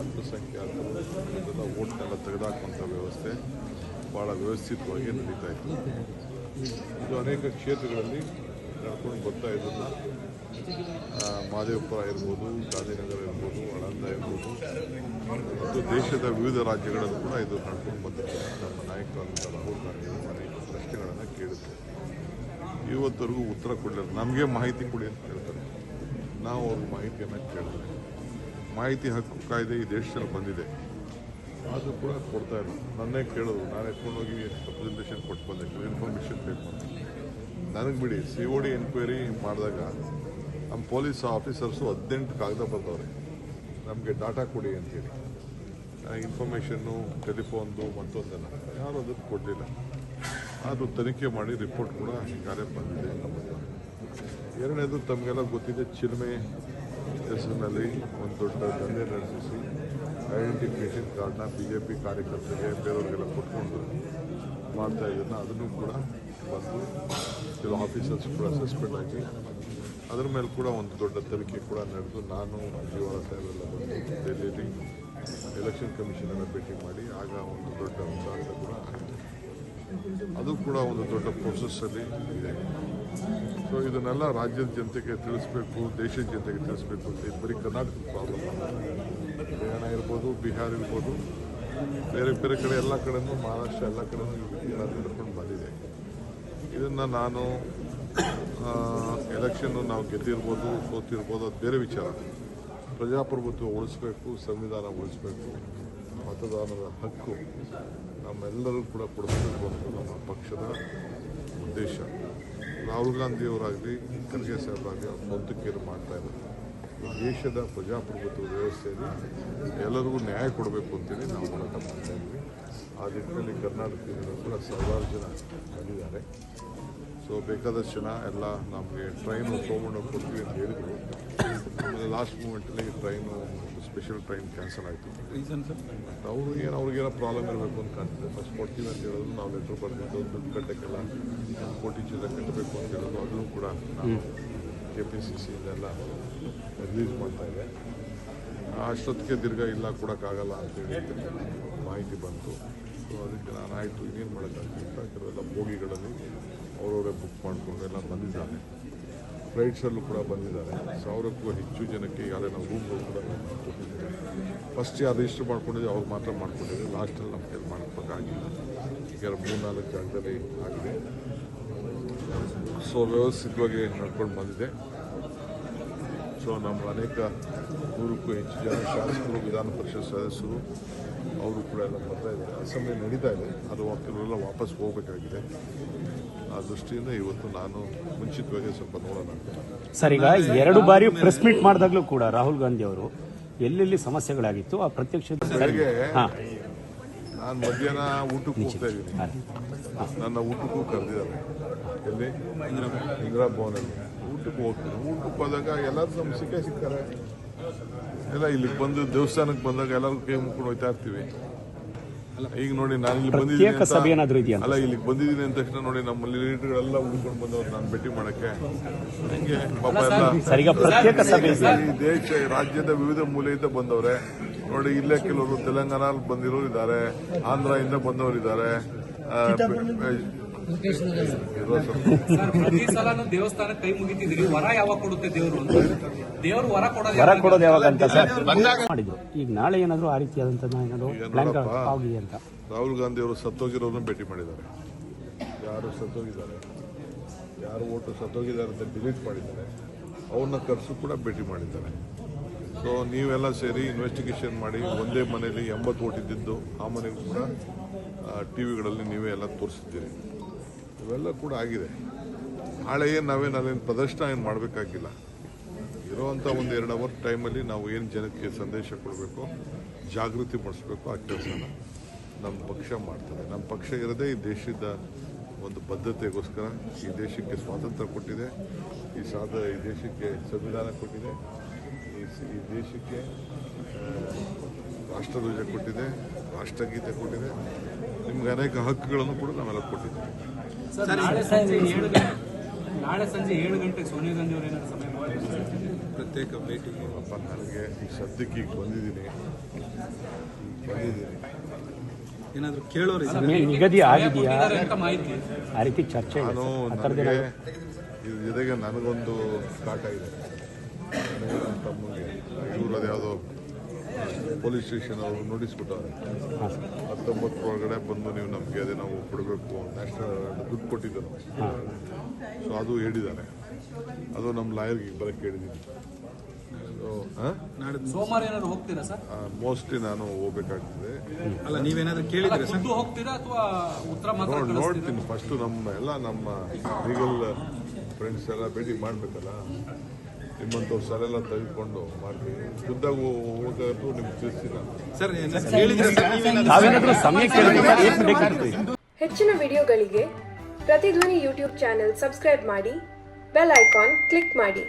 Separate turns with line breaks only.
ಅಲ್ಪಸಂಖ್ಯಾತರು ಅದೆಲ್ಲ ಓಟ್ನೆಲ್ಲ ತೆಗೆದುಹಾಕುವಂಥ ವ್ಯವಸ್ಥೆ ಭಾಳ ವ್ಯವಸ್ಥಿತವಾಗಿ ನಡೀತಾ ಇತ್ತು. ಇದು ಅನೇಕ ಕ್ಷೇತ್ರಗಳಲ್ಲಿ ನಡ್ಕೊಂಡು ಬರ್ತಾ ಇದನ್ನು ಮಹದೇವಪುರ ಇರ್ಬೋದು, ಗಾಂಧಿನಗರ ಇರ್ಬೋದು, ಆಳಂದ ಇರ್ಬೋದು ಮತ್ತು ದೇಶದ ವಿವಿಧ ರಾಜ್ಯಗಳಲ್ಲೂ ಕೂಡ ಇದು ನಡ್ಕೊಂಡು ಬಂದಿದೆ. ನಮ್ಮ ನಾಯಕರಾದಂಥ ರಾಹುಲ್ ಗಾಂಧಿ ಅನೇಕ ಪ್ರಶ್ನೆಗಳನ್ನು ಕೇಳುತ್ತೆ. ಇವತ್ತರೆಗೂ ಉತ್ತರ ಕೊಡಲಿಲ್ಲ. ನಮಗೆ ಮಾಹಿತಿ ಕೊಡಿ ಅಂತ ಹೇಳ್ತಾರೆ, ನಾವು ಅವ್ರಿಗೆ ಮಾಹಿತಿಯನ್ನು ಕೇಳಿದ್ರೆ ಮಾಹಿತಿ ಹಕ್ಕು ಕಾಯ್ದೆ ಈ ದೇಶದಲ್ಲಿ ಬಂದಿದೆ, ಅದು ಕೂಡ ಕೊಡ್ತಾ ಇಲ್ಲ. ನನ್ನೇ ಕೇಳಿದ್ರು, ನಾನು ಎತ್ಕೊಂಡೋಗಿ ರೆಪ್ರೆಸೆಂಟೇಷನ್ ಕೊಟ್ಟು ಬಂದೆ, ಇನ್ಫಾರ್ಮೇಷನ್ ಬೇಕು ಅಂತ. ನನಗೆ ಬಿಡಿ, COD ಎನ್ಕ್ವೈರಿ ಮಾಡಿದಾಗ ನಮ್ಮ ಪೊಲೀಸ್ ಆಫೀಸರ್ಸು 18 ಕಾಗದ ಬರ್ದವ್ರೆ, ನಮಗೆ ಡಾಟಾ ಕೊಡಿ ಅಂತೇಳಿ. ಇನ್ಫಾರ್ಮೇಷನ್ನು, ಟೆಲಿಫೋನ್ದು ಮತ್ತೊಂದೆಲ್ಲ ಯಾರು ಅದಕ್ಕೆ ಕೊಡಲಿಲ್ಲ. ಅದು ತನಿಖೆ ಮಾಡಿ ರಿಪೋರ್ಟ್ ಕೂಡ ಈಗಾಗಲೇ ಬಂದಿದೆ ನಮ್ಮ ಹತ್ರ. ಎರಡನೇದು ತಮಗೆಲ್ಲ ಗೊತ್ತಿದೆ, ಚಿಲ್ಮೆ ಹೆಸರಿನಲ್ಲಿ ಒಂದು ದೊಡ್ಡ ದಂಧೆ ನಡೆಸಿ ಐಡೆಂಟಿಫಿಕೇಷನ್ ಕಾರ್ಡ್ನ BJP ಕಾರ್ಯಕರ್ತರಿಗೆ ಬೇರೆಯವ್ರಿಗೆಲ್ಲ ಕೊಟ್ಕೊಂಡು ಮಾಡ್ತಾ ಇದನ್ನು ಅದನ್ನು ಕೂಡ ಬಂದು ಕೆಲವು ಆಫೀಸರ್ಸ್ ಕೂಡ ಸಸ್ಪೆಂಡ್ ಆಗಿ ಅದರ ಮೇಲೆ ಕೂಡ ಒಂದು ದೊಡ್ಡ ತನಿಖೆ ಕೂಡ ನಡೆದು ನಾನು ಜೀವನ ಸಾಹೇಬರೆಲ್ಲ ಬಂದು ಡೆಲ್ಲಿಯಲ್ಲಿ ಎಲೆಕ್ಷನ್ ಕಮಿಷನನ್ನು ಭೇಟಿ ಮಾಡಿ ಆಗ ಒಂದು ದೊಡ್ಡ ಉದಾಹರಣೆ ಕೂಡ ಆಗಿದೆ. ಅದು ಕೂಡ ಒಂದು ದೊಡ್ಡ ಪ್ರೊಸೆಸ್ಸಲ್ಲಿ ಇದೆ. ಸೊ ಇದನ್ನೆಲ್ಲ ರಾಜ್ಯದ ಜನತೆಗೆ ತಿಳಿಸ್ಬೇಕು, ದೇಶದ ಜನತೆಗೆ ತಿಳಿಸ್ಬೇಕು ಅಂತ. ಇದು ಬರೀ ಕರ್ನಾಟಕದ ಪ್ರಾಬ್ಲಮ್ ಅಲ್ಲ, ಹರಿಯಾಣ ಇರ್ಬೋದು, ಬಿಹಾರ ಇರ್ಬೋದು, ಬೇರೆ ಬೇರೆ ಕಡೆ ಎಲ್ಲ ಕಡೆಯೂ, ಮಹಾರಾಷ್ಟ್ರ ಎಲ್ಲ ಕಡೆಯೂ ನಡ್ಕೊಂಡು ಬಂದಿದೆ. ಇದನ್ನು ನಾನು ಎಲೆಕ್ಷನ್ನು ನಾವು ಗೆದ್ದಿರ್ಬೋದು, ಸೋತಿರ್ಬೋದು, ಅದು ಬೇರೆ ವಿಚಾರ. ಪ್ರಜಾಪ್ರಭುತ್ವ ಉಳಿಸ್ಬೇಕು, ಸಂವಿಧಾನ ಉಳಿಸ್ಬೇಕು, ಮತದಾನದ ಹಕ್ಕು ನಮ್ಮೆಲ್ಲರೂ ಕೂಡ ಕೊಡಿಸಬೇಕು ಅಂತ ನಮ್ಮ ಪಕ್ಷದ ಉದ್ದೇಶ. ರಾಹುಲ್ ಗಾಂಧಿಯವರಾಗಲಿ, ಖರ್ಗೆ ಸಾಹೇಬರಾಗಲಿ ಅವ್ರು ಸ್ವಂತಕ್ಕೇನು ಮಾಡ್ತಾ ಇದ್ದಾರೆ. ದೇಶದ ಪ್ರಜಾಪ್ರಭುತ್ವ ವ್ಯವಸ್ಥೆಯಲ್ಲಿ ಎಲ್ಲರಿಗೂ ನ್ಯಾಯ ಕೊಡಬೇಕು ಅಂತೇಳಿ ನಾವು ಹೋರಾಟ ಮಾಡ್ತಾ ಇದ್ವಿ. ಆ ನಿಟ್ಟಿನಲ್ಲಿ ಕರ್ನಾಟಕದಿಂದ ಕೂಡ ಸಾವಿರಾರು ಜನ ಬಂದಿದ್ದಾರೆ. ಸೊ ಬೇಕಾದಷ್ಟು ಜನ ಎಲ್ಲ ನಮಗೆ ಟ್ರೈನು ತೊಗೊಂಡು ಕೊಡ್ತೀವಿ ಅಂತ ಹೇಳಿದರು. ಆಮೇಲೆ ಲಾಸ್ಟ್ ಮೂಮೆಂಟಲ್ಲಿ ಟ್ರೈನು, ಸ್ಪೆಷಲ್ ಟ್ರೈನ್ ಕ್ಯಾನ್ಸಲ್ ಆಯಿತು.
ರೀಸನ್ ಸರ್,
ಅವ್ರಿಗೇನೋ ಪ್ರಾಬ್ಲಮ್ ಇರಬೇಕು ಅಂತ ಕಾಣ್ತಿದೆ. ಫಸ್ಟ್ ಕೊಡ್ತೀವಿ ಅಂತ ಹೇಳಿದ್ರು, ನಾವು ಲೆಟ್ರ್ ಬರೆದಿದ್ದು ದುಡ್ಡು ಕಟ್ಟಕ್ಕೆಲ್ಲ 1 ಕೋಟಿ ಚಿಲ್ಲರೆ ಕಟ್ಟಬೇಕು ಅಂತ ಹೇಳಿದ್ರು. ಅದನ್ನು ಕೂಡ ನಾವು KPCCಯಿಂದೆಲ್ಲ ರಿಲೀಸ್ ಮಾಡ್ತಾ ಇದೆ. ಅಷ್ಟೊತ್ತಿಗೆ ತಿರ್ಗಾ ಇಲ್ಲ ಕೊಡೋಕ್ಕಾಗಲ್ಲ ಅಂತೇಳಿ ಮಾಹಿತಿ ಬಂತು. ಸೊ ಅದಕ್ಕೆ ನಾನು ಆಯಿತು, ಇನ್ನೇನು ಮಾಡೋಕ್ಕಾಗ್ತದೆ ಅಂತ ಕೆಲವೆಲ್ಲ ಬೋಗಿಗಳಲ್ಲಿ ಅವರವರೇ ಬುಕ್ ಮಾಡಿಕೊಂಡು ಎಲ್ಲ ಬಂದಿದ್ದಾರೆ. ಫ್ಲೈಟ್ಸಲ್ಲೂ ಕೂಡ ಬಂದಿದ್ದಾರೆ. 1000ಕ್ಕೂ ಹೆಚ್ಚು ಜನಕ್ಕೆ ಈಗಾಗಲೇ ನಾವು ರೂಮ್ಗಳು ಕೂಡ ಕೊಟ್ಟಿದ್ದೇವೆ. ಫಸ್ಟ್ ಯಾರು ರಿಜಿಸ್ಟರ್ ಮಾಡ್ಕೊಂಡಿದ್ದೀವಿ ಅವ್ರು ಮಾತ್ರ ಮಾಡ್ಕೊಂಡಿದ್ದೀವಿ. ಲಾಸ್ಟಲ್ಲಿ ನಮ್ಮ ಕೈಲಿ ಮಾಡಬೇಕಾಗಿಲ್ಲ. ಈಗ 3-4 ಜಾಗದಲ್ಲಿ ಆಗಿದೆ. ಸೊ ವ್ಯವಸ್ಥಿತವಾಗಿ ನಡ್ಕೊಂಡು ಬಂದಿದೆ. ಸೊ ನಮ್ಮ ಅನೇಕ 100ಕ್ಕೂ ಹೆಚ್ಚು ಜನ ಶಾಸಕರು, ವಿಧಾನ ಪರಿಷತ್ ಸದಸ್ಯರು ಅವರು ಕೂಡ ಎಲ್ಲ ಬರ್ತಾ ಇದ್ದಾರೆ. ಅಸೆಂಬ್ಲಿ ನಡೀತಾ ಇದೆ, ಅದು ಕೆಲವೆಲ್ಲ ವಾಪಸ್ ಹೋಗಬೇಕಾಗಿದೆ. ಆ ದೃಷ್ಟಿಯಿಂದ ಇವತ್ತು ನಾನು ಮುಂಚಿತವಾಗಿ ಸ್ವಲ್ಪ ನೋಡೋಣ ಅಂತ.
ಸರ್, ಈಗ 2 ಬಾರಿ ಪ್ರೆಸ್ ಮೀಟ್ ಮಾಡಿದಾಗಲೂ ಕೂಡ ರಾಹುಲ್ ಗಾಂಧಿ ಅವರು ಎಲ್ಲೆಲ್ಲಿ ಸಮಸ್ಯೆಗಳಾಗಿತ್ತು ಆ ಪ್ರತ್ಯಕ್ಷ
ಬೆಳಗ್ಗೆ ನಾನು ಮಧ್ಯಾಹ್ನ ಊಟಕ್ಕೆ ಹೋಗ್ತಾ ಇದ್ದೀನಿ. ನನ್ನ ಊಟಕ್ಕೂ ಕರೆದಿದ್ದಾರೆ. ಎಲ್ಲಿ? ಇಂದಿರಾ ಭವನಲ್ಲಿ ಊಟಕ್ಕೆ ಹೋಗ್ತೀನಿ. ಊಟಕ್ಕೆ ಹೋದಾಗ ಎಲ್ಲರೂ ನಮ್ಮ ಸಿಗ್ತಾರೆ. ಎಲ್ಲ ಇಲ್ಲಿಗೆ ಬಂದು ದೇವಸ್ಥಾನಕ್ಕೆ ಬಂದಾಗ ಎಲ್ಲರೂ ಕೈ ಮುಕ್ಕೊಂಡು ಹೋಗ್ತಾ ಇರ್ತೀವಿ. ಈಗ ನೋಡಿ, ನಾನು ಇಲ್ಲಿ ಬಂದಿದ್ದೀನಿ ಅಲ್ಲ, ಇಲ್ಲಿಗೆ ಬಂದಿದ್ದೀನಿ ಅಂದ ತಕ್ಷಣ ನೋಡಿ ನಮ್ಮಲ್ಲಿ ಲೀಡರ್ಗಳೆಲ್ಲ ಉಳ್ಕೊಂಡು ಬಂದವ್ರು ನಾನು ಭೇಟಿ ಮಾಡಕ್ಕೆ. ಹಂಗೆ ಪಾಪ ಎಲ್ಲ ಈ ದೇಶ ರಾಜ್ಯದ ವಿವಿಧ ಮೂಲೆಯಿಂದ ಬಂದವ್ರೆ. ನೋಡಿ, ಇಲ್ಲೇ ಕೆಲವರು ತೆಲಂಗಾಣಲ್ಲಿ ಬಂದಿರೋರು ಇದ್ದಾರೆ, ಆಂಧ್ರದಿಂದ ಬಂದವರು ಇದ್ದಾರೆ.
ಪ್ರತಿ ಸಲ ದೇವಸ್ಥಾನ ಕೈ ಮುಗಿತಿದ್ರಿ, ವರ ಯಾವಾಗ ಕೊಡುತ್ತೆ ದೇವರು? ದೇವರು ವರ
ಕೊಡೋದು ಯಾವಾಗ ಅಂತ ಸರ್ ಮಾಡಿದ್ರು. ಈಗ ನಾಳೆ ಏನಾದ್ರು ಆ ರೀತಿಯಾದಂತ ಅಂತ
ರಾಹುಲ್ ಗಾಂಧಿ ಅವರು ಸತ್ತೋಗಿರೋರನ್ನ ಭೇಟಿ ಮಾಡಿದ್ದಾರೆ. ಯಾರು ಸತ್ತೋಗಿದ್ದಾರೆ, ಯಾರು ಓಟು ಸತ್ತೋಗಿದ್ದಾರೆ ಅಂತ ಡಿಲೀಟ್ ಮಾಡಿದ್ದಾರೆ, ಅವ್ರನ್ನ ಕರೆಸು ಕೂಡ ಭೇಟಿ ಮಾಡಿದ್ದಾರೆ. ಸೊ ನೀವೆಲ್ಲ ಸೇರಿ ಇನ್ವೆಸ್ಟಿಗೇಷನ್ ಮಾಡಿ ಒಂದೇ ಮನೆಯಲ್ಲಿ 80 ಓಟ್ ಇದ್ದಿದ್ದು ಆ ಮನೆಗೂ ಕೂಡ ಟಿವಿಗಳಲ್ಲಿ ನೀವೇ ಎಲ್ಲ ತೋರಿಸಿದ್ದೀರಿ. ಇವೆಲ್ಲ ಕೂಡ ಆಗಿದೆ. ನಾಳೆ ನಾವೇನು ಪ್ರದರ್ಶನ ಏನು ಮಾಡಬೇಕಾಗಿಲ್ಲ. ಇರೋವಂಥ ಒಂದು 2 ಅವರ್ ಟೈಮಲ್ಲಿ ನಾವು ಏನು ಜನಕ್ಕೆ ಸಂದೇಶ ಕೊಡಬೇಕು, ಜಾಗೃತಿ ಮೂಡಿಸ್ಬೇಕು, ಆ ಕೆಲಸನ ನಮ್ಮ ಪಕ್ಷ ಮಾಡ್ತದೆ. ನಮ್ಮ ಪಕ್ಷ ಇರೋದೇ ಈ ದೇಶದ ಒಂದು ಬದ್ಧತೆಗೋಸ್ಕರ. ಈ ದೇಶಕ್ಕೆ ಸ್ವಾತಂತ್ರ್ಯ ಕೊಟ್ಟಿದೆ, ಈ ದೇಶಕ್ಕೆ ಸಂವಿಧಾನ ಕೊಟ್ಟಿದೆ, ಈ ದೇಶಕ್ಕೆ ರಾಷ್ಟ್ರಧ್ವಜ ಕೊಟ್ಟಿದೆ, ರಾಷ್ಟ್ರಗೀತೆ ಕೊಟ್ಟಿದೆ, ನಿಮ್ಗೆ ಅನೇಕ ಹಕ್ಕುಗಳನ್ನು ಕೂಡ ನಾವೆಲ್ಲ ಕೊಟ್ಟಿದ್ದೇವೆ.
ನಾಳೆ ಸಂಜೆ 7 ಗಂಟೆಗೆ ಸೋನಿಯಾ ಗಾಂಧಿ ಅವರು ಏನಾದ್ರು ಸಮಯ
ಪ್ರತ್ಯೇಕ ಭೇಟಿ ನನಗೆ ಈ ಸದ್ಯಕ್ಕೆ ಈಗ ಬಂದಿದ್ದೀನಿ. ಬಂದಿದ್ದೀನಿ.
ಏನಾದ್ರು ಕೇಳೋರು
ಸಮಯ ನಿಗದಿ ಆಗಿದೆಯಾ
ಕೊಟ್ಟಿದ್ದಾರೆ ಅಂತ ಮಾಹಿತಿ.
ಆ ರೀತಿ ಚರ್ಚೆ ಇದೆ
ನಾನು
ಸರ್. ಆ ಥರದ್ದು
ನನಗೆ
ಏನಾದ್ರು
ಇದ್ರ ಜೊತೆಗೆ ನನಗೊಂದು ಕಾಟ ಇದೆ. ನನಗೆ ನನ್ನ ತಮ್ಮಗೆ ಇವರು ಅದ್ಯಾವುದೋ ಪೊಲೀಸ್ ಸ್ಟೇಷನ್ ಅವರು ನೋಟಿಸ್ ಕೊಟ್ಟವ್ರೆ. 19 ಒಳಗಡೆ ಬಂದು ನೀವು ನಮಗೆ ಅದೇ ನಾವು ಕೊಡಬೇಕು ನ್ಯಾಷನಲ್ ದುಡ್ಡು ಕೊಟ್ಟಿದ್ದರು. ಸೊ ಅದು ಹೇಳಿದ್ದಾರೆ. ಅದು ನಮ್ಮ ಲಾಯರ್ಗೆ ಬರೋಕ್ಕೆ ಹೇಳಿದ್ದೀನಿ. ಸೊ
ಸೋಮವಾರ ಏನಾದ್ರು ಹೋಗ್ತೀರಾ ಸರ್?
ಮೋಸ್ಟ್ಲಿ ನಾನು ಹೋಗ್ಬೇಕಾಗ್ತದೆ.
ಅಲ್ಲ ನೀವೇನಾದ್ರೂ ಕೇಳಿದ್ರೆ ಸರ್
ಖುದ್ದು ಹೋಗ್ತೀರಾ ಅಥವಾ ಉತ್ತರ ಮಾತ್ರ
ನೋಡ್ತೀನಿ. ಫಸ್ಟು ನಮ್ಮ ಲೀಗಲ್ ಫ್ರೆಂಡ್ಸ್ ಎಲ್ಲ ಭೇಟಿ ಮಾಡಬೇಕಲ್ಲ. ನಿಮ್ಮಂಥವ್ರು ಸರೆಲ್ಲ ತೆಗೆದುಕೊಂಡು ಮಾಡ್ತೀವಿ. ಖುದ್ದಾಗಿ ಹೋಗೋದು ನಿಮ್ಗೆ ತಿಳಿಸ್ತೀನಿ ನಾನು.
ಸರ್ ಕೇಳಿದ್ರೆ ಸರ್ ನೀವೇನಾದ್ರೂ
ತಾವೇನಾದ್ರೂ ಸಮಯ ಕೇಳಿದ್ರೆ ಏನ್ ಬೇಕಾಗ್ತದೆ?
ಹೆಚ್ಚಿನ ವಿಡಿಯೋಗಳಿಗೆ ಪ್ರತಿಧ್ವನಿ ಯೂಟ್ಯೂಬ್ ಚಾನೆಲ್ ಸಬ್ಸ್ಕ್ರೈಬ್ ಮಾಡಿ, ಬೆಲ್ ಐಕಾನ್ ಕ್ಲಿಕ್ ಮಾಡಿ.